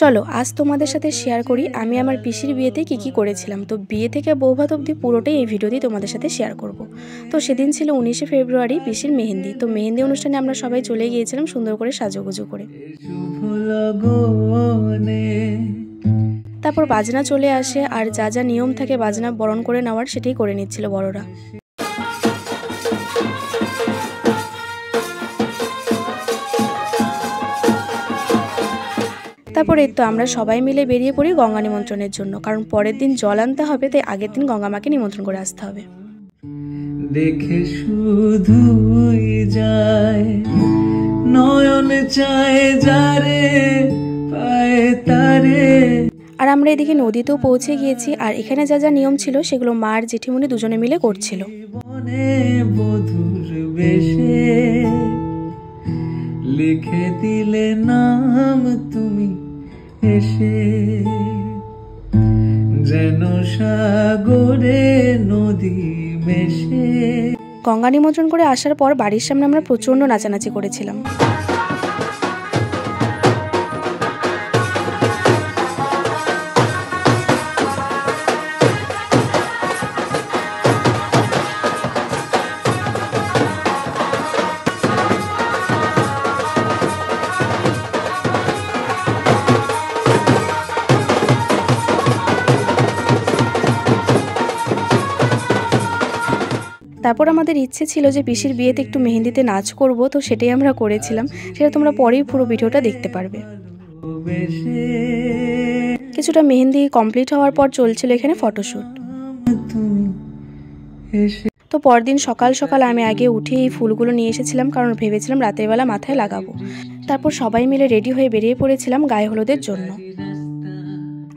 চলো আজ তোমাদের সাথে শেয়ার করি আমি আমার পিসির বিয়েতে কি কি করেছিলাম। তো বিয়ে থেকে বৌভাত অবধি পুরোটাই এই ভিডিওতেই তোমাদের সাথে শেয়ার করব। তো সেদিন ছিল 19শে ফেব্রুয়ারি পিসির মেহেন্দি। তো মেহেন্দি অনুষ্ঠানে আমরা সবাই চলে গিয়েছিলাম সুন্দর করে সাজুগুজু করে। তারপর বাজনা চলে আসে আর যা যা নিয়ম থাকে বাজনা বরণ করে নেওয়ার সেটাই করে নিচ্ছিল বড়রা। তারপর এই তো আমরা সবাই মিলে বেরিয়ে পড়ি গঙ্গা নিমন্ত্রণের জন্য, কারণ পরের দিন জল আনতে হবে, তাই আগের দিন গঙ্গা মাকে নিমন্ত্রণ করে আসতে হবে। দেখে শুধুই যায় নয়ন চায় যারে পায় তারে। আর আমরা এদিকে নদীতেও পৌঁছে গিয়েছি, আর এখানে যা যা নিয়ম ছিল সেগুলো মা আর জেঠিমণি দুজনে মিলে করছিল। লিখে দিলে নাম তুমি এসে যেন সাগরে নদী মেশে। গঙ্গা নিমন্ত্রণ করে আসার পর বাড়ির সামনে আমরা প্রচন্ড নাচানাচি করেছিলাম। তারপর আমাদের ইচ্ছে ছিল যে পিসির বিয়েতে একটু মেহেন্দিতে নাচ করব, তো সেটাই আমরা করেছিলাম। সেটা তোমরা পরেই পুরো ভিডিওটা দেখতে পারবে। কিছুটা মেহেন্দি কমপ্লিট হওয়ার পর চলছিল এখানে ফটোশুট। তো পরদিন সকাল সকাল আমি আগে উঠে এই ফুলগুলো নিয়ে এসেছিলাম, কারণ ভেবেছিলাম রাতের বেলা মাথায় লাগাবো। তারপর সবাই মিলে রেডি হয়ে বেরিয়ে পড়েছিলাম গায়ে হলুদের জন্য।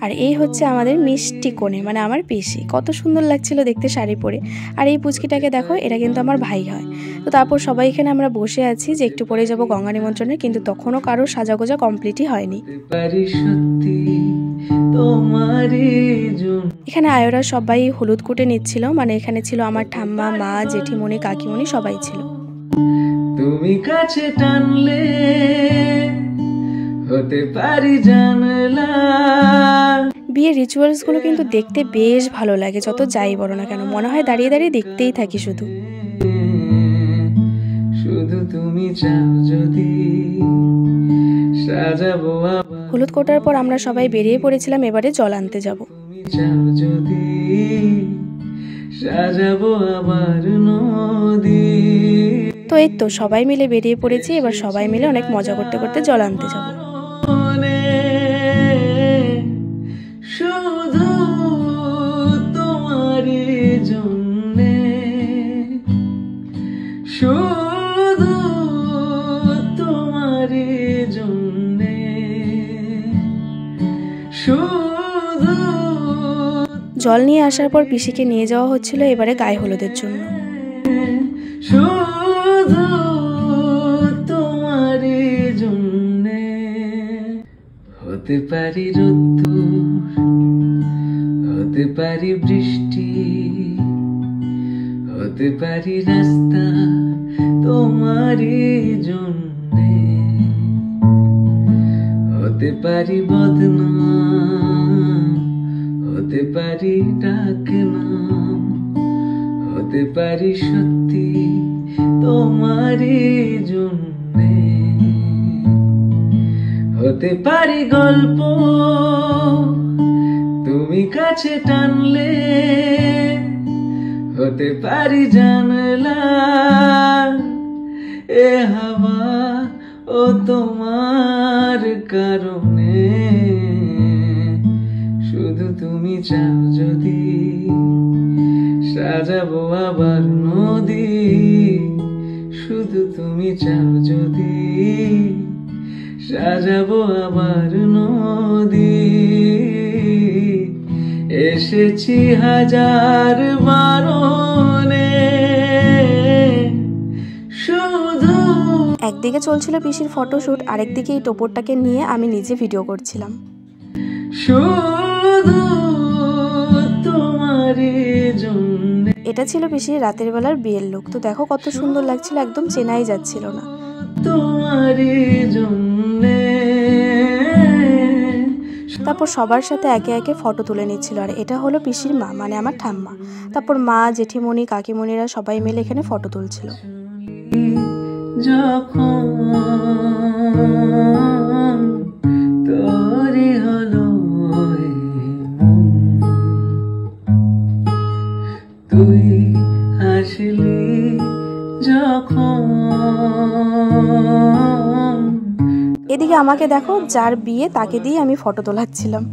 আর এই হচ্ছে আমাদের মিষ্টি কোণে, মানে আমার পিসি। কত সুন্দর লাগছিল দেখতে শাড়ি পরে। আর এই পুচকিটাকে দেখো, এটা কিন্তু আমার ভাই হয়। তো তারপর সবাই এখানে আমরা বসে আছি যে একটু পরে যাব গঙ্গা নিমন্ত্রণে, কিন্তু তখনও কারো সাজাগোজা কমপ্লিটই হয়নি। এখানে আয়োরা সবাই হলুদ কুটে নিচ্ছিল, মানে এখানে ছিল আমার ঠাম্মা, মা, জেঠিমণি, কাকিমণি সবাই ছিল। তুমি কাছে টানলে হতে পারি জানলা। বিয়ের রিচুয়ালস গুলো কিন্তু দেখতে বেশ ভালো লাগে, যত যাই বলো না কেন মনে হয় দাঁড়িয়ে দাঁড়িয়ে দেখতেই থাকি শুধু। শুধু তুমি চাও যদি সাজাবো। হলুদ কোটার পর আমরা সবাই বেরিয়ে পড়েছিলাম এবারে জল আনতে যাব। সাজাবো আবার নদী। তো এই তো সবাই মিলে বেরিয়ে পড়েছি, এবার সবাই মিলে অনেক মজা করতে করতে জল আনতে যাব। শুধু তোমারই জন্যে, শুধু তোমারই জন্যে, শুধু। জল নিয়ে আসার পর পিসিকে নিয়ে যাওয়া হচ্ছিল এবারে গায়ে হলুদের জন্য। শুধু তোমারই জন্যে হতে পারি রোদ্দুর, হতে পারি বৃষ্টি, হতে পারি রাস্তা তোমারই জন্যে, হতে পারি বদনাম, হতে পারি ডাকনাম, হতে পারি সত্যি তোমারই জন্যে, হতে পারি গল্প তুমি কাছে টানলে, হতে পারি জানলা এ হাওয়া ও তোমার কারণে, শুধু তুমি চাও যদি সাজাবো আবার নদী, শুধু তুমি চাও যদি সাজাবো আবার নদী। এসেছি হাজার বারণে শুধু। একদিকে চলছিল পিসির ফটোশুট, আরেকদিকে এই টোপরটাকে নিয়ে আমি নিজে ভিডিও করছিলাম। শুধু তোমারই জন্য। এটা ছিল পিসির রাতের বেলার বিয়ের লুক। তো দেখো কত সুন্দর লাগছিল, একদম চেনাই যাচ্ছিল না। তোমারই জন্যে তারপর সবার সাথে একে একে ফটো তুলে নিচ্ছিল। আর এটা হলো পিসির মা, মানে আমার ঠাম্মা। তারপর মা, জেঠিমণি, কাকিমণিরা সবাই মিলে এখানে ফটো তুলছিল। তুই হাসলি যখন। এদিকে আমাকে দেখো, যার বিয়ে তাকে দিয়ে আমি ফটো তোলাচ্ছিলাম।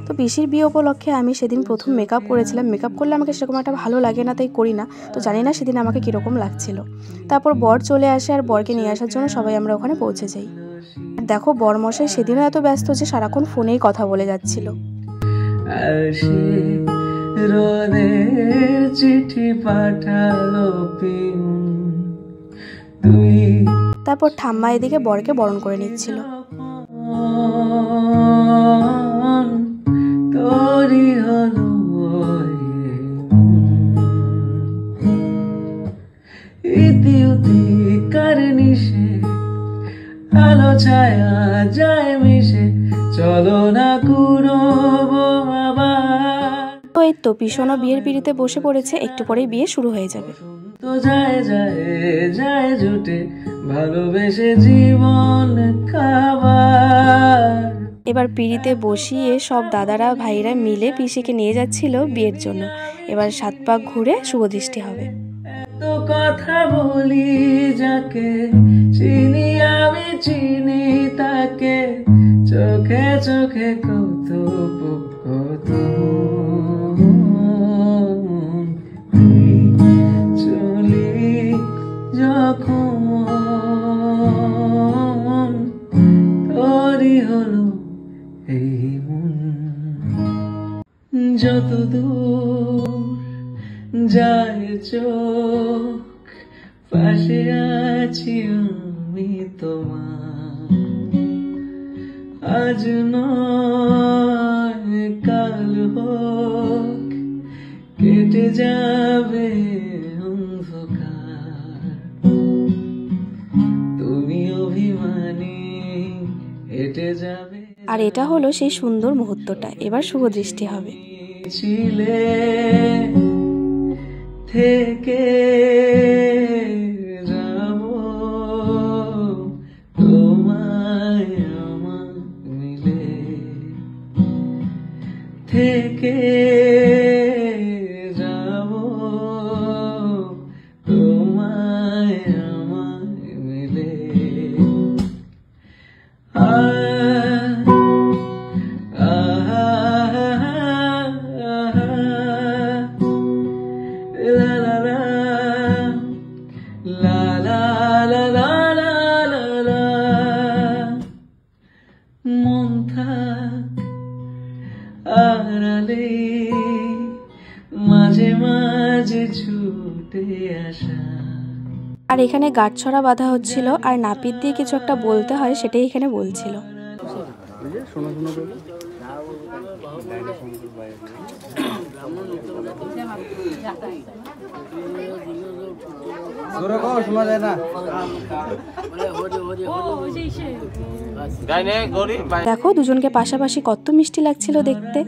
তো পিসির বিয়ে উপলক্ষে আমি সেদিন প্রথম মেকআপ করেছিলাম। মেকআপ করলে আমাকে সেরকম একটা ভালো লাগে না, তাই করি না। তো জানি না সেদিন আমাকে কীরকম লাগছিল। তারপর বর চলে আসে, আর বরকে নিয়ে আসার জন্য সবাই আমরা ওখানে পৌঁছে যাই। আর দেখো, বরমশাই সেদিনও এত ব্যস্ত যে সারাক্ষণ ফোনেই কথা বলে যাচ্ছিল। রোদের চিঠি পাঠালো তারপর ঠাম্মা এদিকে বরকে বরণ করে নিচ্ছিল। তোরি হলো ইতি উতি কারণি সে আলো ছায়া যায় মিশে, চলো না কুড়বো আবার। তো এই তো পিছনও বিয়ের পিড়িতে বসে পড়েছে, একটু পরেই বিয়ে শুরু হয়ে যাবে। তো যায় যায় যায় জুটে ভালোবেসে জীবন খাবার। এবার পিড়িতে বসিয়ে সব দাদারা ভাইরা মিলে পিসিকে নিয়ে যাচ্ছিল বিয়ের জন্য। এবার 7 পাক ঘুরে শুভদৃষ্টি হবে। তো কথা বলি যাকে চিনি আমি চিনি তাকে, চোখে চোখে কত কত চলি যখন তোরই হলো এই মন। যত দূর যায় চোখ পাশে আছি আমি তোমার, আজ নয় কাল হোক কেটে যাবে অন্ধকার। তুমি অভিমানী হেঁটে যাবে। আর এটা হলো সেই সুন্দর মুহূর্তটা। এবার শুভদৃষ্টি হবে। ছিলে থেকে যাব তোমায় আমার মিলে, থেকে যাব তোমায় আমার মিলে। মন থাক আড়ালে মাঝে মাঝে ছুটে আসা। আর এখানে গাঁটছড়া বাঁধা হচ্ছিল, আর নাপিত দিয়ে কিছু একটা বলতে হয়, সেটাই এখানে বলছিল। দেখো দুজনকে পাশাপাশি কত মিষ্টি লাগছিল দেখতে।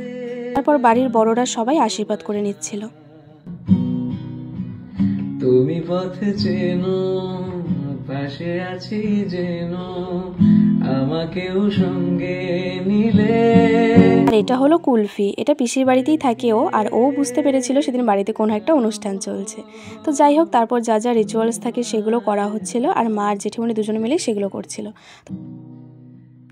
তারপর বাড়ির বড়রা সবাই আশীর্বাদ করে নিচ্ছিল। তুমি পথে চেনো পাশে আছি যেন, আমাকেও সঙ্গে নিলে। আর এটা হলো কুলফি। এটা পিসির বাড়িতেই থাকে ও, আর ও বুঝতে পেরেছিল সেদিন বাড়িতে কোনো একটা অনুষ্ঠান চলছে। তো যাই হোক, তারপর যা যা রিচুয়ালস থাকে সেগুলো করা হচ্ছিল, আর মা আর জেঠিমণি দুজনে মিলে সেগুলো করছিল।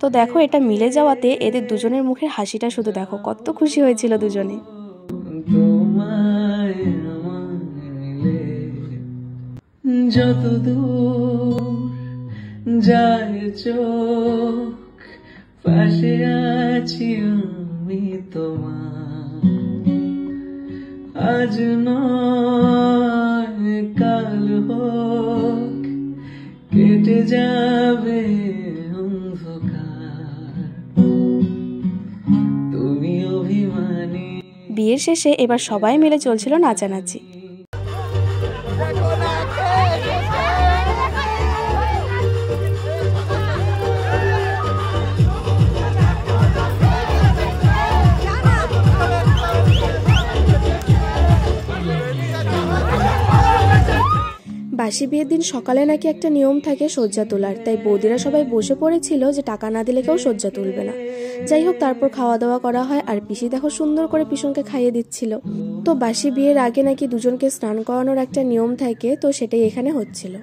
তো দেখো, এটা মিলে যাওয়াতে এদের দুজনের মুখের হাসিটা শুধু দেখো, কত খুশি হয়েছিল দুজনে। যত দূর যায় চোখ পাশে আছি আমি তোমার, আজ নয় কাল হোক কেটে যাবে অন্ধকার। তুমি অভিমানী। বিয়ের শেষে এবার সবাই মিলে চলছিল নাচানাচি। বাসি বিয়ের দিন সকালে নাকি একটা নিয়ম থাকে শয্যা তোলার, তাই বৌদিরা সবাই বসে পড়েছিল যে টাকা না দিলে কেউ শয্যা তুলবে না। যাই হোক, তারপর খাওয়া দাওয়া করা হয় আর পিসি দেখো সুন্দর করে পিসনকে খাইয়ে দিচ্ছিল। তো বাসি বিয়ের আগে নাকি দুজনকে স্নান করানোর একটা নিয়ম থাকে, তো সেটাই এখানে হচ্ছিল।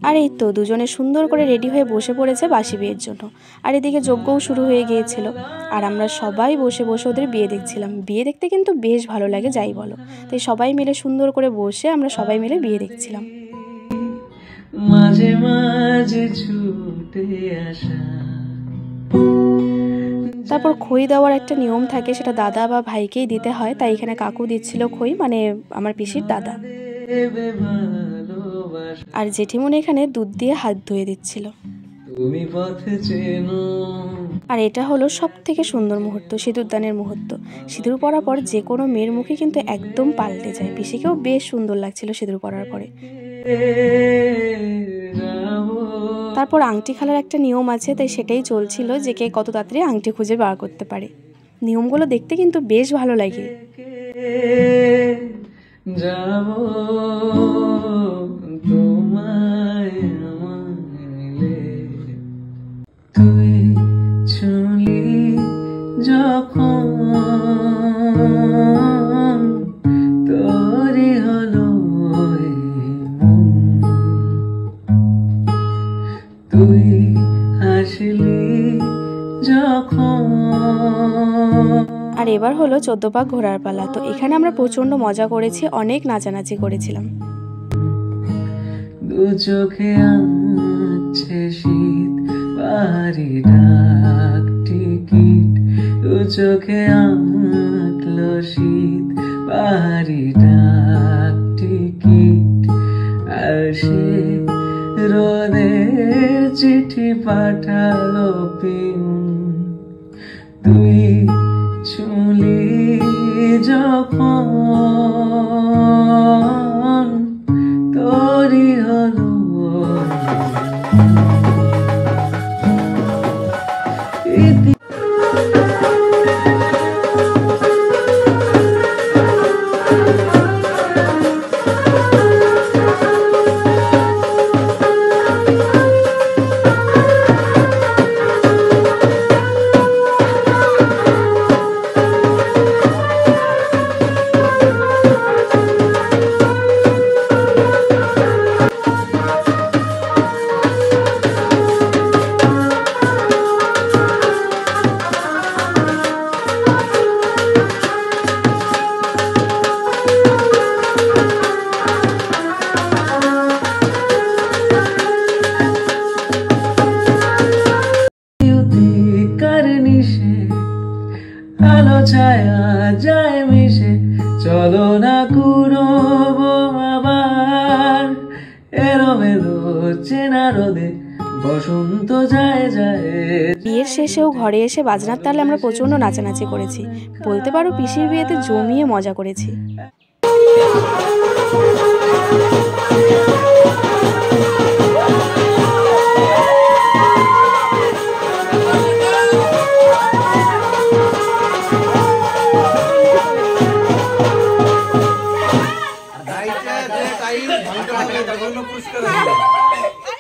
আর এই তো দুজনে সুন্দর করে রেডি হয়ে বসে পড়েছে বাসি বিয়ের জন্য। আর এদিকে যজ্ঞও শুরু হয়ে গিয়েছিল আর আমরা সবাই বসে বসে ওদের বিয়ে দেখছিলাম। বিয়ে দেখতে কিন্তু বেশ ভালো লাগে, যাই বলো। তাই সবাই মিলে সুন্দর করে বসে আমরা সবাই মিলে বিয়ে দেখছিলাম। মাঝে মাঝে ছুটে আসা। তারপর খই দেওয়ার একটা নিয়ম থাকে, সেটা দাদা বা ভাইকেই দিতে হয়। তাই এখানে কাকু দিচ্ছিল খই, মানে আমার পিসির দাদা। আর জেঠিমনি এখানে দুধ দিয়ে হাত ধুয়ে দিচ্ছিল। আর এটা হলো সব থেকে সুন্দর মুহূর্ত, সিঁদুরদানের মুহূর্ত। সিঁদুর পরার পর যে কোনো মেয়ের মুখে কিন্তু একদম পাল্টে যায়। পিসিকেও বেশ সুন্দর লাগছিল সিঁদুর পরার পরে। তারপর আংটি খেলার একটা নিয়ম আছে, তাই সেটাই চলছিল যে কে কত তাড়াতাড়ি আংটি খুঁজে বার করতে পারে। নিয়মগুলো দেখতে কিন্তু বেশ ভালো লাগে। তুই ছুলি যখন তোরই হলো তুই হাসলি যখন। আর এবার হলো 14 পাক ঘোরার পালা। তো এখানে আমরা প্রচন্ড মজা করেছি, অনেক নাচানাচি করেছিলাম। দু চোখে আছে শীত বাড়ি ডাক টিকিট, দু চোখে আঁকলো শীত বাড়ি ডাক টিকিট। আর সে রোদের চিঠি পাঠালো পিন, তুই ছুলি যখন তোরই হলো। আলো ছায়া যায় মিশে, চলো না কুড়বো আবার এলোমেলো চেনা রোদে বসন্ত যায় যায়। বিয়ের শেষেও ঘরে এসে বাজনার তালে আমরা প্রচন্ড নাচানাচি করেছি। বলতে পারো পিসির বিয়েতে জমিয়ে মজা করেছি।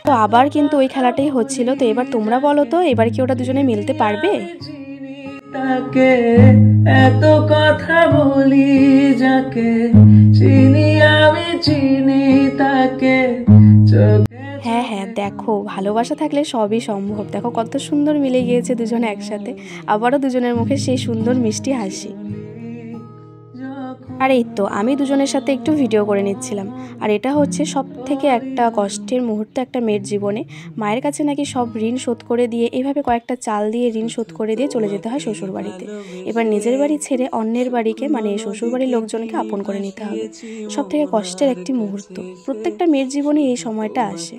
তো আবার কিন্তু ওই খেলাটাই হচ্ছিল। তো এবার তোমরা বলো তো, এবার কি ওরা দুজনে মিলতে পারবে? তাকে এত কথা বলি যাকে চিনি আমি চিনি তাকে। হ্যাঁ হ্যাঁ, দেখো ভালোবাসা থাকলে সবই সম্ভব। দেখো কত সুন্দর মিলে গিয়েছে দুজনে একসাথে। আবারও দুজনের মুখে সেই সুন্দর মিষ্টি হাসি। আর এই তো আমি দুজনের সাথে একটু ভিডিও করে নিচ্ছিলাম। আর এটা হচ্ছে সব থেকে একটা কষ্টের মুহূর্ত একটা মেয়ের জীবনে। মায়ের কাছে নাকি সব ঋণ শোধ করে দিয়ে, এভাবে কয়েকটা চাল দিয়ে ঋণ শোধ করে দিয়ে চলে যেতে হয় শ্বশুর বাড়িতে। এবার নিজের বাড়ি ছেড়ে অন্যের বাড়িকে, মানে শ্বশুর বাড়ির লোকজনকে আপন করে নিতে হবে। সব থেকে কষ্টের একটি মুহূর্ত, প্রত্যেকটা মেয়ের জীবনে এই সময়টা আসে।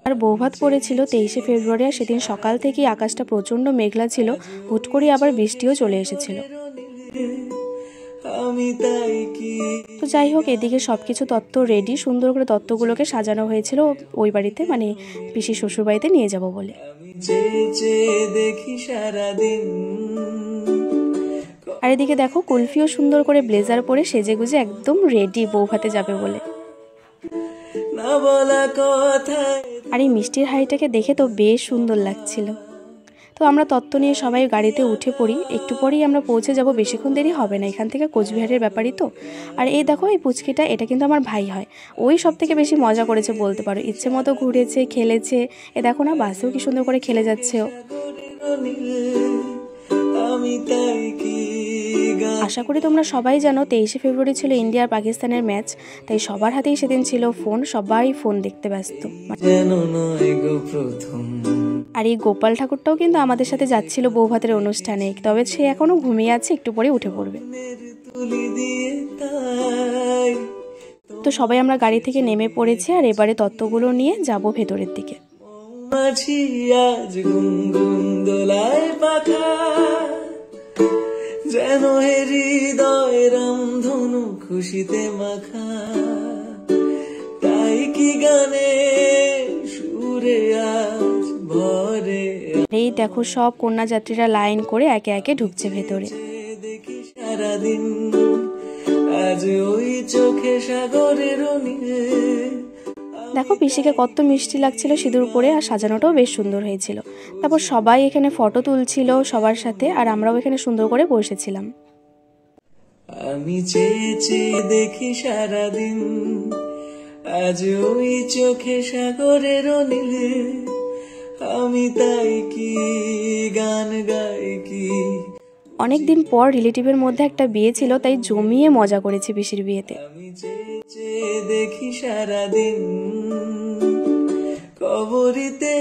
আর বৌভাত পড়েছিল 23শে ফেব্রুয়ারি। আর সেদিন সকাল থেকেই আকাশটা প্রচণ্ড মেঘলা ছিল, হুট করে আবার বৃষ্টিও চলে এসেছিল। আমি তাই কি। তো যাই হোক, এদিকে সবকিছু তত্ত্ব রেডি, সুন্দর করে তত্ত্বগুলোকে সাজানো হয়েছিল ওই বাড়িতে, মানে পিসি শ্বশুর বাড়িতে নিয়ে যাব বলে। আমি চেয়ে চেয়ে দেখি সারাদিন। আর এদিকে দেখো কুলফিও সুন্দর করে ব্লেজার পরে সেজে গুজে একদম রেডি বউ ভাতে যাবে বলে। না বলা কথায় আর এই মিষ্টির হাঁড়িটাকে দেখে তো বেশ সুন্দর লাগছিল। তো আমরা তত্ত্ব নিয়ে সবাই গাড়িতে উঠে পড়ি, একটু পরেই আমরা পৌঁছে যাব, বেশিক্ষণ দেরি হবে না, এখান থেকে কোচবিহারের ব্যাপারই তো। আর এই দেখো এই পুচকিটা, এটা কিন্তু আমার ভাই হয়, ওই সব থেকে বেশি মজা করেছে বলতে পারো, ইচ্ছে মতো ঘুরেছে, খেলেছে। এ দেখো না, বাসেও কি সুন্দর করে খেলে যাচ্ছে ও। আমি তাই কি। আশা করি তোমরা সবাই জানো 23শে ফেব্রুয়ারি ছিল ইন্ডিয়া আর পাকিস্তানের ম্যাচ, তাই সবার হাতেই সেদিন ছিল ফোন, সবাই ফোন দেখতে ব্যস্ত। যেন নয় গো প্রথম। আর এই গোপাল ঠাকুরটাও কিন্তু আমাদের সাথে যাচ্ছিল বউ ভাতের অনুষ্ঠানে, তবে সে এখনো ঘুমিয়ে আছে, একটু পরে উঠে পড়বে। তুলি দিয়ে তাই তো সবাই আমরা গাড়ি থেকে নেমে পড়েছি, আর এবারে তত্ত্বগুলো নিয়ে যাব ভেতরের দিকে। মাঝি আজ গুনগুন দোলায় পাখা, যেন হৃদয় রামধনু খুশিতে মাখা। তাই কি গানে সুরে আজ ভরে। এই দেখো সব কন্যা যাত্রীরা লাইন করে একে একে ঢুকছে ভেতরে। দেখি সারাদিন আজ ওই চোখে সাগরের নীলে। দেখো পিসিকে কত মিষ্টি লাগছিল সিঁদুর পরে, আর সাজানোটাও বেশ সুন্দর হয়েছিল। তারপর সবাই এখানে ফটো তুলছিল সবার সাথে, আর আমরাও এখানে সুন্দর করে বসেছিলাম। আমি চেয়ে চেয়ে দেখি সারাদিন আজ ওই চোখে সাগরের নীলে। আমি তাই কি গান গাই কি। অনেকদিন পর রিলেটিভের মধ্যে একটা বিয়ে ছিল, তাই জমিয়ে মজা করেছি পিসির বিয়েতে। আমি চেয়ে চেয়ে দেখি সারাদিন কবরিতে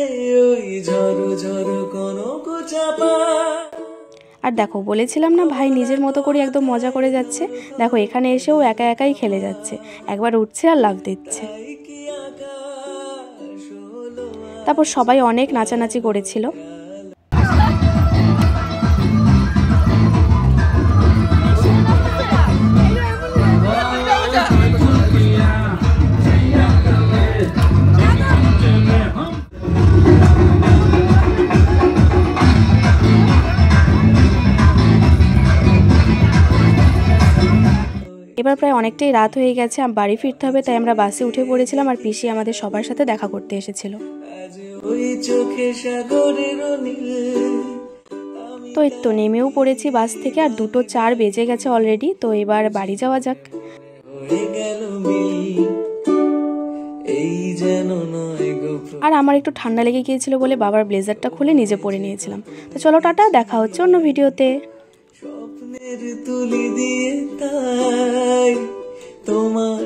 ওই ঝড়ো ঝড়ো কনক চাপা। আর দেখো বলেছিলাম না ভাই নিজের মতো করে একদম মজা করে যাচ্ছে, দেখো এখানে এসেও একা একাই খেলে যাচ্ছে, একবার উঠছে আর লাফ দিচ্ছে। তাই কি আকাশ হলো তারপর সবাই অনেক নাচানাচি করেছিল। এবার প্রায় অনেকটাই রাত হয়ে গেছে, বাড়ি ফিরতে হবে, তাই আমরা বাসে উঠে পড়েছিলাম, আর পিসি আমাদের সবার সাথে দেখা করতে এসেছিল। আজ ওই চোখে সাগরের নীলে। তো এই তো নেমেও পড়েছি বাস থেকে, আর 2:04 বেজে গেছে অলরেডি। তো এবার বাড়ি যাওয়া যাক। হয়ে গেল মিল এই যেন নয় গো প্রথম। আর আমার একটু ঠান্ডা লেগে গিয়েছিল বলে বাবার ব্লেজারটা খুলে নিজে পরে নিয়েছিলাম। তো চলো টাটা, দেখা হচ্ছে অন্য ভিডিওতে। স্বপ্নের তুলি দিয়ে তাই তোমার